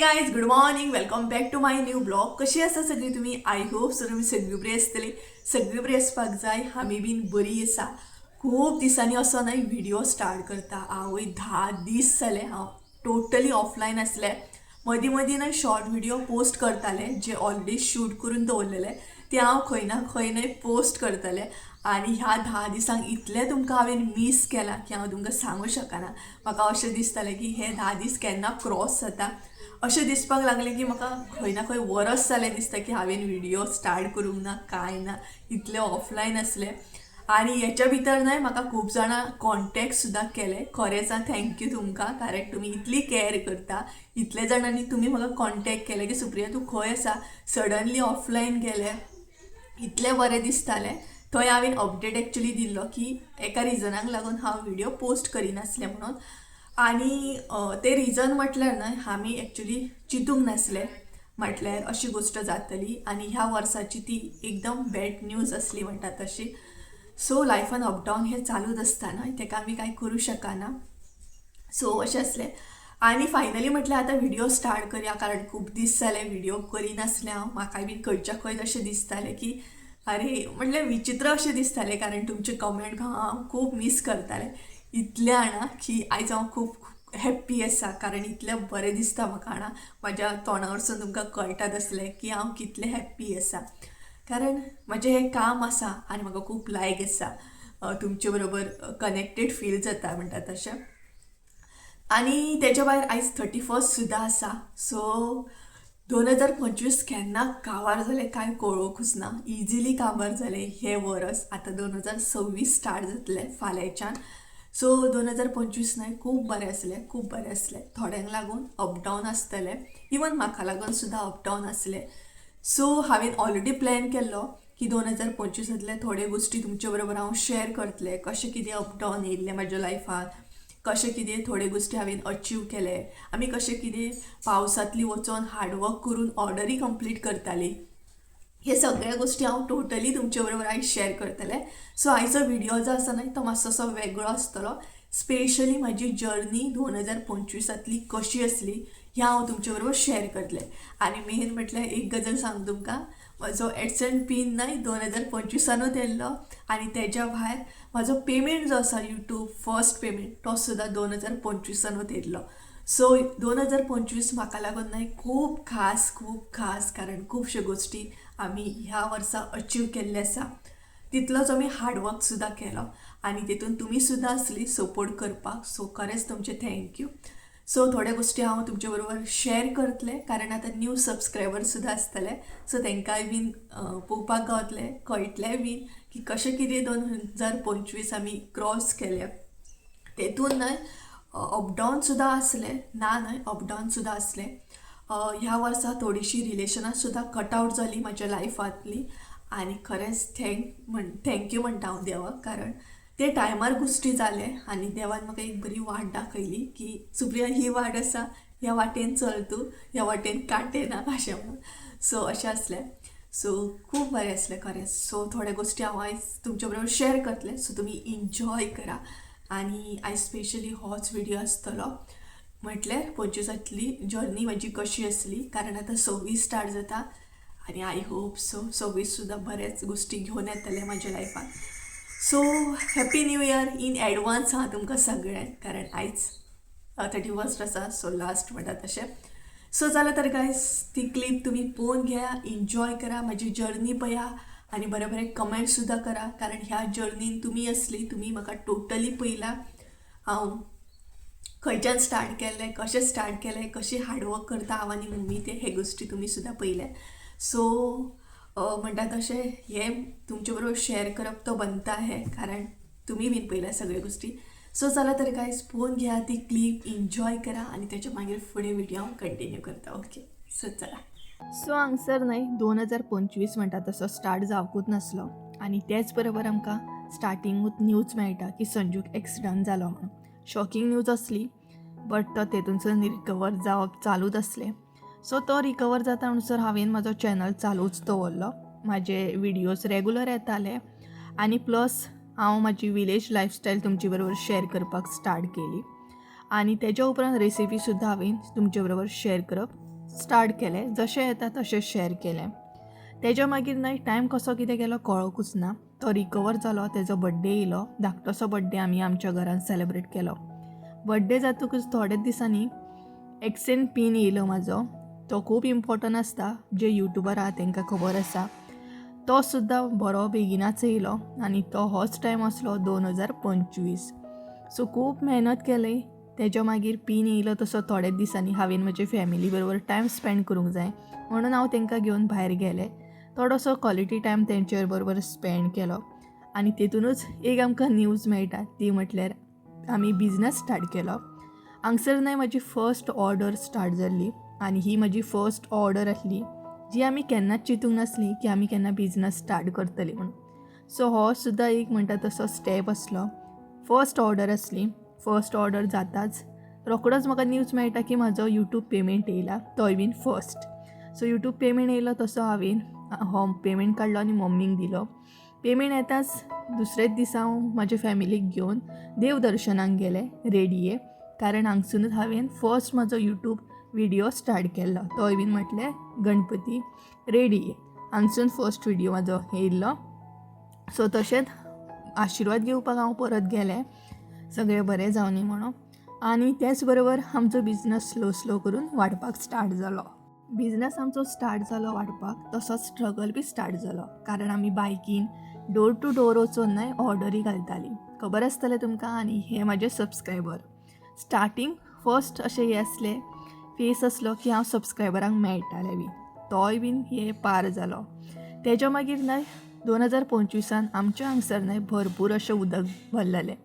Guys good morning welcome back to my new blog. कशी आसा सगळी तुम्ही? आय होप सो तुम्ही सगळी बरी आसतली. सगळी बरी आसपाक जाय. आमी बीन बरी आसा. खूब दिसांनी असो न्हय व्हिडिओ स्टार्ट करता. हांवूय 10 दीस जाले हांव टोटली ऑफलायन आसलें. मदीं मदीं न्हय शॉर्ट व्हिडिओ पोस्ट करताले जे ऑलरेडी शूट करून दवरलेले ते हांव खंय ना खंय न्हय पोस्ट करतलें. आनी ह्या 10 दिसांक इतलें तुमकां हांवें मिस केलां की हांव तुमकां सांगूं शकना. म्हाका अशें दिसतालें की हे 10 दीस केन्ना क्रॉस जाता अशें दिसपाक लागलें की म्हाका खंय ना खंय वरस जालें दिसता की हांवें व्हिडिओ स्टार्ट करूंक ना कांय ना इतलें ऑफलायन आसलें. आनी हेच्या भितर न्हय म्हाका खूब जाणां कॉन्टेक्ट सुद्दां केले. खरेंच थँक्यू तुमकां कारण तुमी इतली कॅर करता. इतले जाणांनी तुमी म्हाका कॉन्टेक्ट केले की सुप्रिया तूं खंय आसा, सडनली ऑफलायन गेलें. इतलें बरें दिसतालें. थंय हांवें अपडेट एक्चुली दिल्लो की एका रिजनाक लागून हांव व्हिडिओ पोस्ट करिनासलें म्हणून. आनी ते रिजन म्हटल्यार न्हय आमी एक्चुली चिंतूंक नासले म्हटल्यार अशी गोश्ट जातली आनी ह्या वर्साची ती एकदम बॅड न्यूज असली म्हणटा तशी. सो लायफान अपडावन हे चालूच आसता न्हय, तेका आमी कांय करूं शकना. सो अशें आसलें आनी फायनली म्हटल्यार आतां व्हिडिओ स्टार्ट करया कारण खूब दीस जाले व्हिडिओ करिनासलें हांव. म्हाकाय बीन खंयच्या खंय अशें दिसतालें की अरे म्हणल्यार विचित्र अशें दिसतालें कारण तुमचे कमेंट हांव खूब मिस करतालें. इतलें आणा की आयज हांव खूब हॅप्पी आसा कारण इतलें बरें दिसता म्हाका आणा. म्हाज्या तोंडा वरसून तुमकां कळटात आसलें की हांव कितलें हॅप्पी आसा कारण म्हजें हें काम आसा आनी म्हाका खूब लायक आसा. तुमचे बरोबर कनेक्टेड फील जाता म्हणटा तशें. आनी तेच्या भायर आयज 31st सुद्दां आसा. सो 2025 केन्ना काबार जालें कांय कळोवंकूच ना. इजिली काबार जालें हें वरस. आतां 2026 स्टार्ट जातलें फाल्यांच्यान. सो 2025 न्हय खूब बरें आसलें, खूब बरें आसलें. थोड्यांक लागून अपडावन आसतलें, इवन म्हाका लागून सुद्दां अपडावन आसलें. सो हांवें ऑलरेडी प्लॅन केल्लो की 2025 थोड्यो गोश्टी तुमचे बरोबर हांव शेअर करतलें. कशें कितें अपडावन येयल्लें म्हाज्या लायफान, कशें कितें थोड्यो गोश्टी हांवें अचीव केले, आमी कशें कितें पावसांतली वचोन हार्डवर्क करून ऑर्डरी कंप्लीट करताली. हे सगळ्या गोश्टी हांव टोटली तुमचे बरोबर आयज शेअर करतलें. सो आयचो व्हिडिओ जो आसा न्हय तो मातसोसो वेगळो आसतलो. स्पेशली म्हाजी जर्नी 2025 कशी आसली हें हांव तुमचे बरोबर शेअर करतलें. आनी मेन म्हटल्यार एक गजाल सांग तुमकां, म्हजो एडसेंट पीन न्हय 2025 येयल्लो आनी तेच्या भायर म्हाजो पेमेंट जो आसा यूट्यूब फर्स्ट पेमेंट तो सुद्दां 2025 येयल्लो. सो 2025 म्हाका लागून न्हय खूब खास कारण खुबश्यो गोश्टी आमी ह्या वर्सा अचीव केल्ले आसा. तितलोच आमी हार्डवर्क सुद्दां केलो आनी तितून तुमी सुद्दां आसली सपोर्ट करपाक. सो खरेंच तुमचे थँक्यू. सो थोड्या गोश्टी हांव तुमचे बरोबर शेअर करतलें कारण आतां न्यू सबस्क्रायबर सुद्दां आसतले. सो तांकांय बीन पळोवपाक गावतलें, कळटलें बीन की कशें कितें 2025 आमी क्रॉस केलें. तेतून न्हय अपडावन सुद्दां आसलें ना न्हय अपडावन सुद्दां आसलें. ह्या वर्सा थोडीशीं रिलेशनां सुद्दां कट आवट जालीं म्हाज्या लायफांतली आनी खरेंच थँक्यू म्हणटा हांव देवाक कारण ते टायमार गोश्टी जाले आनी देवान म्हाका एक बरी वाट दाखयली की सुप्रिया ही वाट आसा, ह्या वाटेन चल तूं, ह्या वाटेन कांटे ना अशें म्हणून. सो अशें आसलें. सो खूब बरें आसलें खरेंच. सो थोड्या गोश्टी हांव आयज तुमचे बरोबर शेअर करतलें. सो तुमी इन्जॉय करा. आनी आयज स्पेशली होच व्हिडिओ आसतलो म्हटल्यार 25तली जर्नी म्हाजी कशी आसली कारण आतां 26 स्टार्ट जाता आनी आय होप सो 26 सुद्दां बरेच गोश्टी घेवन येतले म्हाज्या लायफान. So happy new year in advance हां तुमकां सगळ्यांक कारण आयज 31st आसा. सो लास्ट म्हणटा तशें. सो जाल्यार तर गायज ती क्लिप तुमी पळोवन घेया, इन्जॉय करा, म्हाजी जर्नी पळया आनी बरें बरें कमेंट सुद्दां करा कारण ह्या जर्नीन तुमी आसली. तुमी म्हाका टोटली पळयला हांव खंयच्यान स्टार्ट केल्लें, कशें स्टार्ट केलें, कशी हार्डवर्क करता हांव आनी मम्मी ते हे गोश्टी तुमी सुद्दां पळयले. सो म्हणटा तशें हे तुमचे बरोबर शेअर करप तो बनता हे कारण तुमी बीन पळयल्या सगळ्यो गोश्टी. सो जाल्यार तर गायज पळोवन घेया ती क्लिप, इन्जॉय करा आनी तेच्या मागीर फुडें व्हिडिओ हांव कंटिन्यू करता. ओके सो चला. सो हांगसर न्हय 2025 म्हणटा तसो स्टार्ट जावंकूच नासलो आनी तेच बरोबर आमकां स्टार्टिंगूच न्यूज मेळटा की संजूक एक्सिडंट जालो म्हणून. शॉकिंग न्यूज असली बट तेतूनसून रिकवर जावप चालूच आसलें. सो तो रिकवर जाता म्हणसर हांवें म्हाजो चॅनल चालूच दवरलो. म्हाजे व्हिडियोज रेगुलर येताले आनी प्लस हांव म्हाजी विलेज लायफस्टायल तुमचे बरोबर शेअर करपाक स्टार्ट केली आनी तेच्या उपरांत रेसिपी सुद्दां हांवें तुमचे बरोबर शेअर करप स्टार्ट केलें, जशें येता तशें शेअर केलें. तेज्या मागीर न्हय टायम कसो कितें गेलो कळोकूच ना. तो रिकवर जालो, तेजो बड्डे येयलो. धाकटोसो बड्डे आमी आमच्या घरान सेलेब्रेट केलो. बड्डे जातकच थोड्याच दिसांनी एक्सेन पीन येयलो म्हाजो. तो खूब इम्पॉर्टंट आसता, जे यूट्यूबर आहा तांकां खबर आसा. तो सुद्दां बरो बेगिनाच येयलो आनी तो होच टायम आसलो 2025. सो खूब मेहनत केली. तेज्या मागीर पीन येयलो तसो थोड्याच दिसांनी हांवें म्हजे फॅमिली बरोबर टायम स्पेंड करूंक जाय म्हणून हांव तांकां घेवन भायर गेलें. थोडोसो क्वॉलिटी टायम तेंचे बरोबर स्पेंड केलो आनी तेतूनच एक आमकां न्यूज मेळटा, ती म्हटल्यार आमी बिझनस स्टार्ट केलो. हांगसर न्हय म्हाजी फर्स्ट ऑर्डर स्टार्ट जाल्ली आनी ही म्हजी फर्स्ट ऑर्डर आसली जी आमी केन्नाच चिंतूंक नासली की आमी केन्ना बिझनस स्टार्ट करतली म्हणून. सो हो सुद्दां एक म्हणटा तसो स्टेप आसलो. फर्स्ट ऑर्डर आसली. फर्स्ट ऑर्डर जाताच रोखडोच म्हाका न्यूज मेळटा की म्हाजो यूट्यूब पेमेंट येयला, तोय बीन फर्स्ट. सो यूट्यूब पेमेंट येयलो तसो हांवें हो पेमेंट काडलो आनी मम्मीक दिलो. पेमेंट येताच दुसरेच दिसा हांव म्हाज्या फॅमिलीक घेवन देव दर्शनाक गेलें रेडये, कारण हांगसूनच हांवें फर्स्ट म्हाजो यूट्यूब व्हिडिओ स्टार्ट केल्लो, तोय बीन म्हटल्यार गणपती रेडये. हांगसून फर्स्ट व्हिडिओ म्हाजो येयल्लो. सो तशेंच आशिर्वाद घेवपाक हांव परत गेलें, सगळें बरें जावनी म्हणून. आनी त्याच बरोबर आमचो बिझनस स्लो करून वाडपाक स्टार्ट जालो. बिझनस आमचो स्टार्ट जालो वाडपाक, तसोच स्ट्रगल बी स्टार्ट जालो, कारण आमी बायकीन डोर टू डोर वचून न्हय ऑर्डरी घालतालीं. खबर आसतलें तुमकां. आनी हे म्हाजे सबस्क्रायबर स्टार्टींग फर्स्ट अशें हे आसलें फेस आसलो की हांव सबस्क्रायबरांक मेळटालें बी, तोय बीन हे पार जालो. तेज्या मागीर न्हय 2025 आमच्या हांगसर न्हय भरपूर अशें उदक भरलेलें.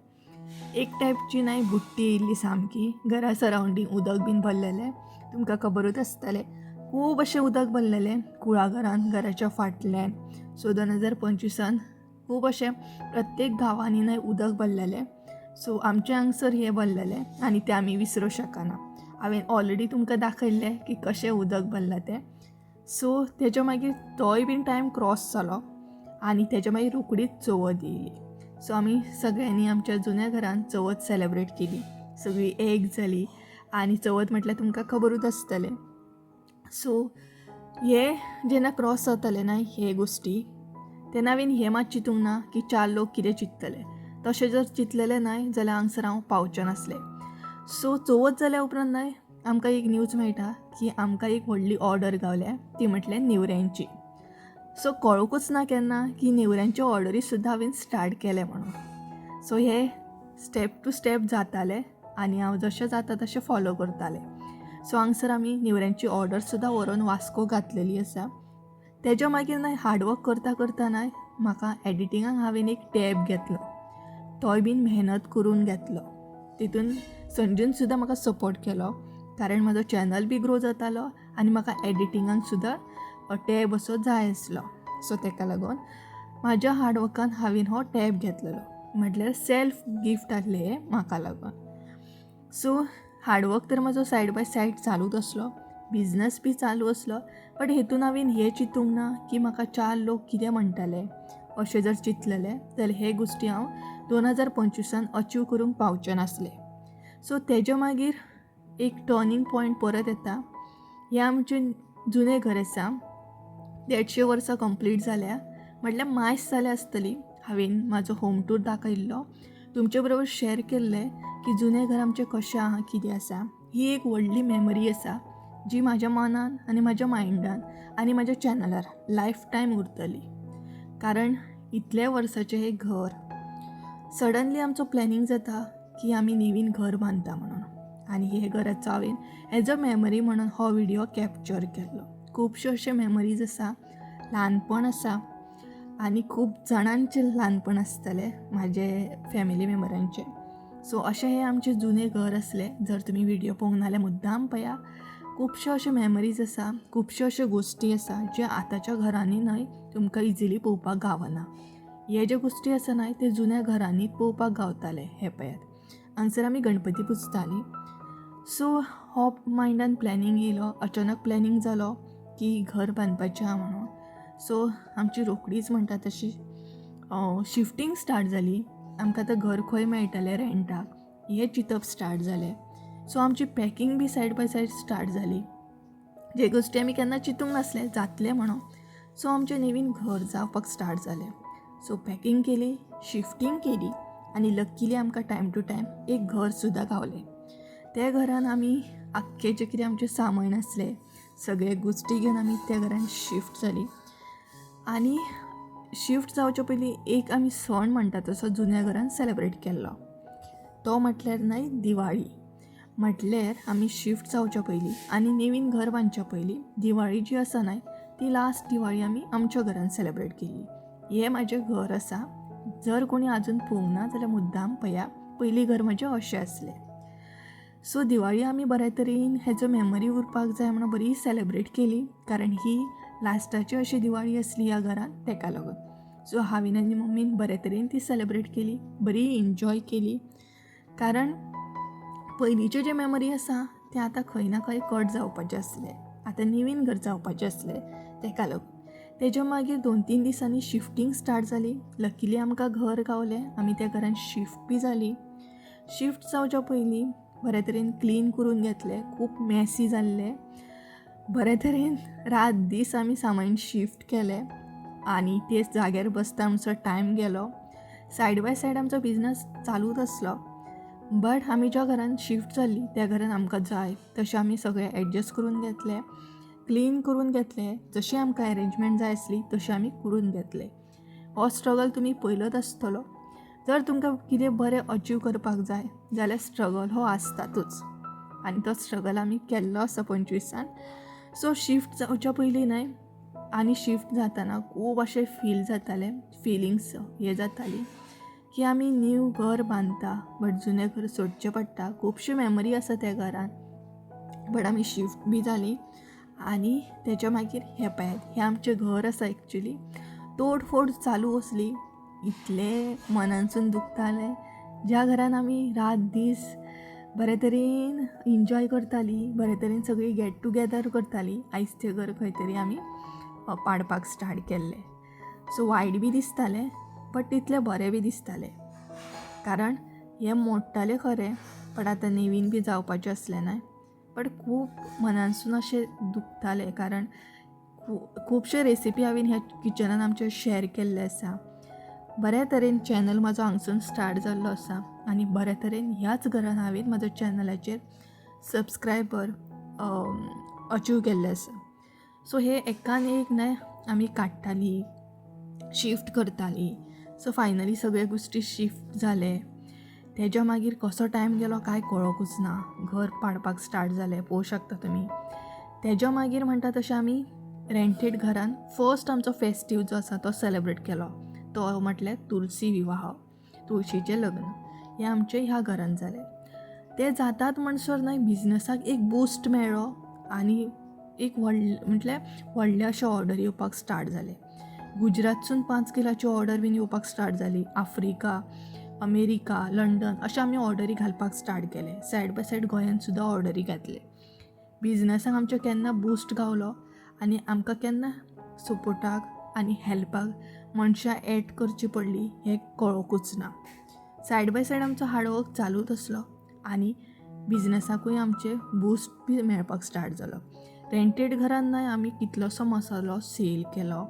एक टायपची न्हय बुट्टी येयल्ली सामकी, घरा सरावंडींग उदक बीन भरलेलें. तुमकां खबरूच आसतलें, खूब अशें उदक भरलेलें कुळाघरान, घराच्या फाटल्यान. सो 2025 खूब अशें प्रत्येक गांवांनी न्हय उदक भरलेलें. सो आमच्या हांगसर हें भरलेलें आनी तें आमी विसरूं शकना. हांवें ऑलरेडी तुमकां दाखयल्लें की कशें उदक भरलां तें. सो तेज्या मागीर तोय बीन टायम क्रॉस जालो आनी तेज्या मागीर रोखडीच चवथ येयली. सो आमी सगळ्यांनी आमच्या जुन्या घरान चवथ सेलेब्रेट केली. सगळीं एक जाली आनी चवथ म्हटल्यार तुमकां खबरूच आसतलें. सो हे जेन्ना क्रॉस जाताले ना हे गोश्टी, तेन्ना हांवें हें मात चिंतूंक ना की 4 लोक कितें चिंततले. तशें जर चिंतलेलें न्हय जाल्यार हांगसर हांव पावचें नासलें. सो चवथ जाल्या उपरांत न्हय आमकां एक न्यूज मेळटा की आमकां एक व्हडली ऑर्डर गावल्या, ती म्हटल्यार नेवऱ्यांची. सो कळोकूच ना केन्ना की नेवऱ्यांच्यो ऑर्डरी सुद्दां हांवें स्टार्ट केले म्हणून. सो हे स्टेप टू स्टेप जातालें आनी हांव जशें जाता तशें फॉलो करतालें. सो हांगसर आमी नेवऱ्यांची ऑर्डर सुद्दां व्हरून वास्को घातलेली आसा. तेज्या मागीर न्हय हार्डवर्क करता करता न्हय म्हाका एडिटिंगाक हांवें एक टॅब घेतलो. तोय बीन मेहनत करून घेतलो. तितून संजून सुद्दां म्हाका सपोर्ट केलो, कारण म्हाजो चॅनल बी ग्रो जातालो आनी म्हाका एडिटिंगाक सुद्दां टॅब असो जाय आसलो. सो ताका लागून म्हाज्या हार्डवर्कान हांवें हो टॅब घेतलेलो, म्हटल्यार सेल्फ गिफ्ट आहलें हें म्हाका लागून. सो हार्डवर्क तर म्हाजो सायड बाय सायड चालूच आसलो, बिझनस बी चालू आसलो. बट हेतून हांवें हें चिंतूंक ना की म्हाका 4 लोक कितें म्हणटाले. अशें जर चिंतलेलें जाल्यार हे गोश्टी हांव 2025 अचीव करूंक पावचें नासलें. सो तेज्या मागीर एक टर्नींग पॉयंट परत येता. हें आमचें जुनें घर आसा, 150 वर्सां कंप्लीट जाल्या, म्हटल्यार मायस जाल्या आसतली. हांवें म्हाजो होम टूर दाखयल्लो, तुमचे बरोबर शेअर केल्लें की जुनें घर आमचें कशें आहा, कितें आसा. ही एक व्हडली मेमरी आसा जी म्हाज्या मनान आनी म्हाज्या मायंडान आनी म्हाज्या चॅनलार लायफ टायम उरतली. कारण इतल्या वर्साचें हें घर, सडनली आमचो प्लॅनिंग जाता की आमी नवीन घर बांदता म्हणून, आनी हे घराचो हांवें एज अ मेमरी म्हणून हो व्हिडिओ कॅप्चर केल्लो. खुबश्यो अशे मेमरीज आसा, ल्हानपण आसा आनी खूब जाणांचें ल्हानपण आसतलें म्हाजे फॅमिली मेंबरांचें. सो अशें हें आमचें जुनें घर आसलें. जर तुमी व्हिडिओ पळोवंक ना जाल्यार मुद्दाम पळया. खुबश्यो अश्यो मेमरीज आसा, खुबश्यो अश्यो गोश्टी आसा ज्यो आतांच्या घरांनी न्हय तुमकां इजिली पळोवपाक गावना. हे ज्यो गोश्टी आसा न्हय ते जुन्या घरांनी पळोवपाक गावताले. हे पळयात, हांगसर आमी गणपती पुजतालीं. सो हो मायंडान प्लॅनिंग येयलो, अचानक प्लॅनिंग जालो की घर बांदपाचें आहा म्हणून. सो आमची रोखडीच म्हणटा तशी शिफ्टींग स्टार्ट जाली. आमकां आतां घर खंय मेळटलें रेंटाक हें चिंतप स्टार्ट जालें. सो आमची पॅकींग बी सायड बाय सायड स्टार्ट जाली. जे गोष्टी आमी केन्ना चिंतूंक नासले जातले म्हणून. सो आमचें नवीन घर जावपाक स्टार्ट जालें. सो पॅकींग केली, शिफ्टींग केली आनी लकीली आमकां टायम टू टायम एक घर सुद्दां गावलें. त्या घरान आमी आख्खें जें कितें आमचें सामान आसलें सगळे गोश्टी घेवन आमी त्या घरान शिफ्ट जालीं. आनी शिफ्ट जावचे पयलीं एक आमी सण म्हणटा तसो जुन्या घरान सेलेब्रेट केल्लो. तो म्हटल्यार न्हय दिवाळी. म्हटल्यार आमी शिफ्ट जावच्या पयलीं आनी नवीन घर बांदच्या पयलीं दिवाळी जी आसा न्हय ती लास्ट दिवाळी आमी आमच्या घरान सेलेब्रेट केल्ली. हें म्हाजें घर आसा. जर कोणी आजून पळोवंक ना जाल्यार मुद्दाम पळया. पयलीं घर म्हजें अशें आसलें. सो दिवाळी आमी बऱ्या तरेन हेजो मेमरी उरपाक जाय म्हणून बरी सेलेब्रेट केली, कारण ही लास्टाची अशी दिवाळी आसली ह्या घरान ताका लागून. सो हांवें आनी मम्मीन बऱ्या तरेन ती सेलेब्रेट केली, बरी एन्जॉय केली. कारण पयलींचे जे मेमरी आसा ते आतां खंय ना खंय कट जावपाचें आसलें. आतां नवीन घर जावपाचें आसलें ताका लागून. तेज्या मागीर 2-3 दिसांनी शिफ्टींग स्टार्ट जाली. लकीली आमकां घर गावलें. आमी त्या घरान शिफ्ट बी जालीं. शिफ्ट जावच्या पयलीं बऱ्या तरेन क्लीन करून घेतलें. खूब मॅसी जाल्लें. बऱ्या तरेन रात दीस आमी सामान शिफ्ट केलें आनी ते जाग्यार बसता आमचो टायम गेलो. सायड बाय सायड आमचो बिझनस चालूच आसलो. बट आमी ज्या घरान शिफ्ट जाल्लीं त्या घरान आमकां जाय तशें आमी सगळें एडजस्ट करून घेतलें, क्लीन करून घेतलें. जशी आमकां अरेंजमेंट जाय आसली तशी आमी करून घेतलें. हो स्ट्रगल तुमी पयलोच आसतलो. जर तुमकां कितें बरें अचीव करपाक जाय जाल्यार स्ट्रगल हो आसतातूच आनी तो स्ट्रगल आमी केल्लो आसा 25 सो शिफ्ट जावच्या पयलीं न्हय आनी शिफ्ट जाताना खूब अशें फील जातालें, फिलिंग्स हे जाताली की आमी न्यू घर बांदता बट जुनें घर सोडचें पडटा. खुबशी मेमरी आसा त्या घरान. बट आमी शिफ्ट बी जालीं आनी तेच्या मागीर हें पळयात, हें आमचें घर आसा एक्चुली. तोडफोड चालू आसली. इतलें मनानसून दुखतालें. ज्या घरान आमी रात दीस बरे तरेन एन्जॉय करतालीं, बरे तरेन सगळीं गेट टुगेदर करतालीं, आयज तें घर खंय तरी आमी पाडपाक स्टार्ट केल्लें. सो वायट बी दिसतालें बट तितलें बरें बी दिसतालें. कारण हें मोडटालें खरें बट आतां नवीन बी जावपाचें आसलें न्हय. बट खूब मनानसून अशें दुखतालें. कारण खुबशे रेसिपी हांवें ह्या किचनान आमच्या शेअर केल्ले आसा. बऱ्या तरेन चॅनल म्हाजो हांगसून स्टार्ट जाल्लो आसा आनी बऱ्या तरेन ह्याच घरान हांवें म्हज्या चॅनलाचेर सबस्क्रायबर अचीव केल्ले आसा. सो हे एकान एक न्हय आमी काडटालीं, शिफ्ट करतालीं. सो फायनली सगळे गोश्टी शिफ्ट जाले. तेज्या मागीर कसो टायम गेलो कांय कळोंकूच ना. घर पाडपाक स्टार्ट जालें, पळोवंक शकता तुमी. तेज्या मागीर म्हणटा तशें आमी रेंटेड घरान फर्स्ट आमचो फेस्टीव जो आसा तो सेलेब्रेट केलो. तो म्हटल्यार तुळशी विवाह, तुळशीचें लग्न. हें आमचें ह्या घरान जालें. तें जातात म्हणसर न्हय बिझनसाक एक बूस्ट मेळ्ळो आनी एक म्हटल्यार व्हडले अशे ऑर्डर येवपाक स्टार्ट जाले. गुजरातसून 5 किलाची ऑर्डर बीन येवपाक स्टार्ट जाली. आफ्रिका, अमेरिका, लंडन अशे आमी ऑर्डरी घालपाक स्टार्ट केले. सायड बाय सायड गोंयान सुद्दां ऑर्डरी घातले. बिझनसाक आमच्या केन्ना बूस्ट गावलो आनी आमकां केन्ना सपोर्टाक आनी हेल्पाक मनशां एड करची पडली हें कळोंकूच ना. सायड बाय सायड आमचो हार्डवर्क चालूच आसलो आनी बिझनसाकूय आमचे बूस्ट बी मेळपाक स्टार्ट जालो. रेंटेड घरान न्हय आमी कितलोसो मसालो सेल केलो.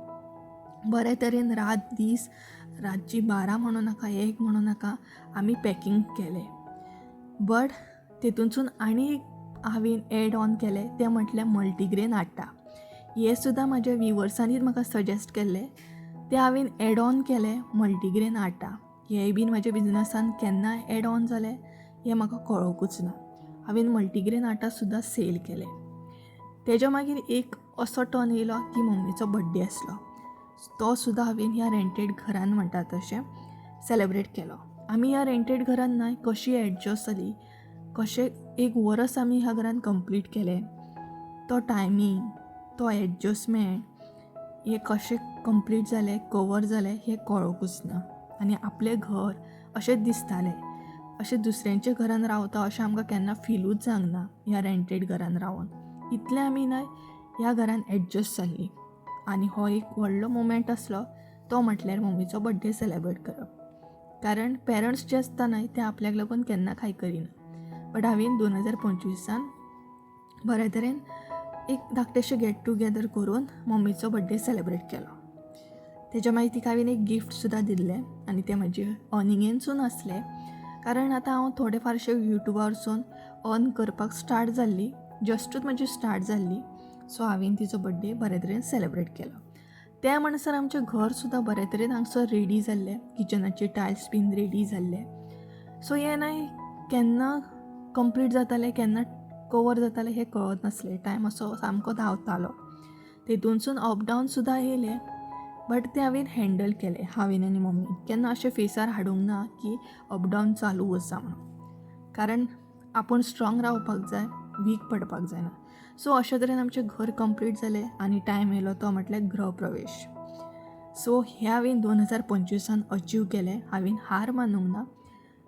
बरे तरेन रात दीस रातची 12 म्हणू नाका 1 म्हणू नाका आमी पॅकींग केलें. बट तेतूनसून आनी एक हांवें एड ऑन केलें तें म्हटल्यार मल्टीग्रेन आटा. हे सुद्दां म्हाज्या व्हिवर्सांनीच म्हाका सजेस्ट केल्लें. तें हांवें एड ऑन केलें मल्टीग्रेन आटा. हेंय बीन म्हाज्या बिझनसान केन्ना एड ऑन जालें हें म्हाका कळोंकूच ना. हांवें मल्टीग्रेन आटा सुद्दां सेल केलें. तेज्या मागीर एक असो टर्न येयलो की मम्मीचो बड्डे आसलो. तो सुद्दां हांवें ह्या रेंटेड घरान म्हणटा तशें सेलेब्रेट केलो. आमी ह्या रेंटेड घरान न्हय कशी एडजस्ट जाली, कशें एक वर्स आमी ह्या घरान कंप्लीट केलें. तो टायमींग, तो एडजस्टमेंट हें कशें कंप्लीट जालें, कवर जालें हें कळोंकूच ना. आनी आपलें घर अशेंच दिसतालें. अशें दुसऱ्यांच्या घरान रावता अशें आमकां केन्ना फिलूच जावंक ना ह्या रेंटेड घरान रावून. इतलें आमी न्हय ह्या घरान एडजस्ट जाल्लीं. आनी हो एक व्हडलो मोमेंट आसलो तो म्हटल्यार मम्मीचो बड्डे सेलेब्रेट करप. कारण पेरंट्स जे आसता न्हय ते आपल्याक लागून केन्ना कांय करिना. बट हांवें 2025 बऱ्या तरेन एक धाकटेशें गेट टुगेदर करून मम्मीचो बड्डे सेलिब्रेट केलो. तेज्या मागीर तिका हांवें एक गिफ्ट सुद्दां दिल्लें आनी तें म्हजे अर्निंगेनसून आसलें, कारण आतां हांव थोडे फारशे युट्यूबा वरसून अर्न करपाक स्टार्ट जाल्ली, जस्टूच म्हजी स्टार्ट जाल्ली. सो हांवें तिचो बड्डे बरे तरेन सेलिब्रेट केलो. त्या म्हणसर आमचें घर सुद्दां बरे तरेन हांगसर रेडी जाल्लें, किचनाचे टायल्स बीन रेडी जाल्ले. सो हें नाही केन्ना कंप्लीट जातालें केन्ना कवर जातालें हें कळत नासलें. टायम असो सामको धांवतालो. तेतूनसून अप डावन सुद्दां येयलें, बट तें हांवें हँडल केलें. हांवें आनी मम्मीन केन्ना अशें फेसार हाडूंक ना की अप डावन चालू आसा म्हणून, कारण आपूण स्ट्रॉंग रावपाक जाय, वीक पडपाक जायना. सो अशे तरेन आमचें घर कंप्लीट जालें आनी टायम येयलो तो म्हटल्यार गृहप्रवेश. सो हें हांवें 2025 अचीव केलें. हांवें हार मानूंक ना.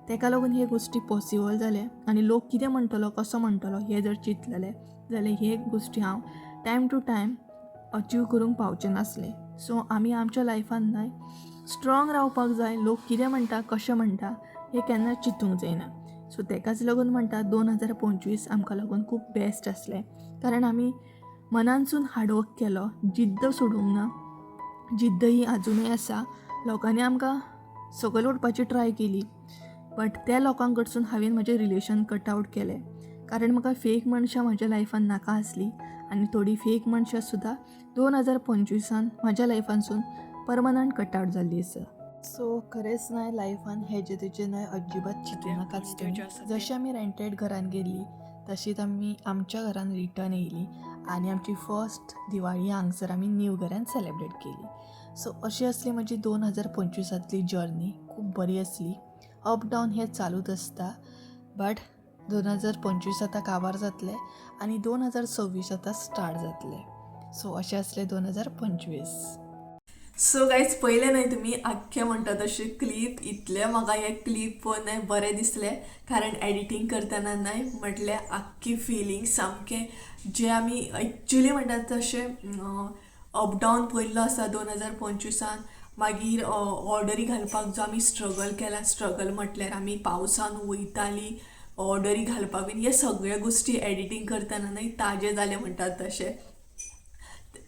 तेका लागून हे गोश्टी पॉसिबल जाले आनी लोक कितें म्हणटलो कसो म्हणटलो हें जर चिंतलेलें जाल्यार हे गोश्टी हांव टायम टू टायम अचीव करूंक पावचें नासलें. सो आमी आमच्या लायफान न्हय स्ट्रॉंग रावपाक जाय. लोक कितें म्हणटा कशें म्हणटा हें केन्ना चिंतूंक जायना. सो तेकाच लागून म्हणटा 2025 आमकां लागून खूब बेस्ट आसलें, कारण आमी मनानसून हार्डवर्क केलो, जिद्द सोडूंक ना. जिद्द ही आजुनूय आसा. लोकांनी आमकां सकयल उडपाची ट्राय केली, बट त्या लोकां कडसून हांवें म्हजें रिलेशन कट आवट केलें, कारण म्हाका फेक मनशां म्हज्या लायफान नाका आसली आनी थोडी फेक मनशां सुद्दां 2025 म्हज्या लायफानसून परमनंट कट आवट जाल्ली आसा. सो खरेंच न्हय लायफान हेजे तेजे न्हय अजिबात चिंतूं नाकाच तुमी. जशें आमी रेंटेड घरान गेल्ली तशीच आमी आमच्या घरान रिटर्न येयली आनी आमची फर्स्ट दिवाळी हांगसर आमी न्यू घरान सेलिब्रेट केली. सो अशी असली म्हजी 2025 जर्नी. खूब बरी आसली. अप डावन हे चालूच आसता, बट 2025 आतां काबार जातलें आनी 2026 आतां स्टार्ट जातलें. सो अशें असलें 2025. सो गायज पयलें न्हय तुमी आख्खें म्हणटा तशें क्लीप इतलें म्हाका हे क्लीप पळोवन न्हय बरें दिसलें, कारण एडिटींग करतना न्हय म्हटल्यार आख्खी फिलींग सामकें जे आमी एक्चुली म्हणटात तशें अप डावन पयल्लो आसा 2025. मागीर ऑर्डरी घालपाक जो आमी स्ट्रगल केला, स्ट्रगल म्हटल्यार आमी पावसान वयतालीं ऑर्डरी घालपाक बीन, हे सगळे गोश्टी एडिटींग करतना न्हय ताजें जालें म्हणटात तशें.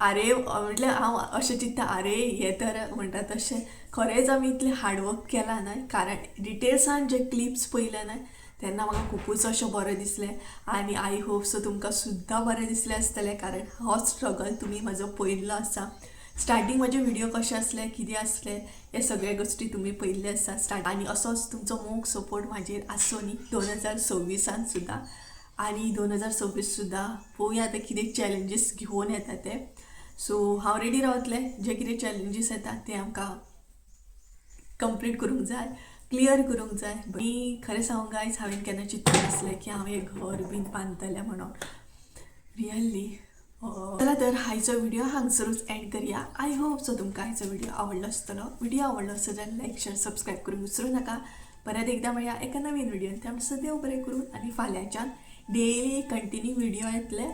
आरे म्हटल्यार हांव अशें चिंत्ता, आरे हे तर म्हणटा तशें खरेंच आमी इतलें हार्डवर्क केलां न्हय, कारण डिटेल्सान जे क्लिप्स पयले न्हय तेन्ना म्हाका खुबूच अशें बरें दिसलें. आनी आय होप सो तुमकां सुद्दां बरें दिसलें आसतलें, कारण हो स्ट्रगल तुमी म्हाजो पयल्लो आसा. स्टार्टींग म्हजे व्हिडिओ कशे आसले, कितें आसले, हे सगळे गोश्टी तुमी पयल्ले आसा स्टार्ट. आनी असोच तुमचो मोग सपोर्ट म्हाजेर आसो न्ही 2026 सुद्दां. आनी 2026 सुद्दां पळोवया आतां कितें चॅलेंजीस घेवन येता ते. सो हांव रेडी रावतलें. जे कितें चॅलेंजीस येता ते आमकां कंप्लीट करूंक जाय, क्लियर करूंक जाय. आनी खरें सांगूंक गायज हांवें केन्ना चिंतूंक नासलें की हांव हें घर बीन बांदतलें म्हणून. रियली चला तर हायचो व्हिडिओ हांगसरूच एंड करूया. आय होप सो तुमकां हायचो व्हिडिओ आवडलो आसतलो. व्हिडिओ आवडलो आसत जाल्यार लायक शेअर सबस्क्राईब करूंक विसरूं नाका. परत एकदा मेळया एका नवीन व्हिडिओन. त्यामुळे देव बरें करून. आनी फाल्यांच्यान डेली कंटिन्यू व्हिडिओ येतले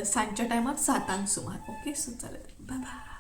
सांजच्या टायमार 7 सुमार. ओके, सो चला बाय बाय.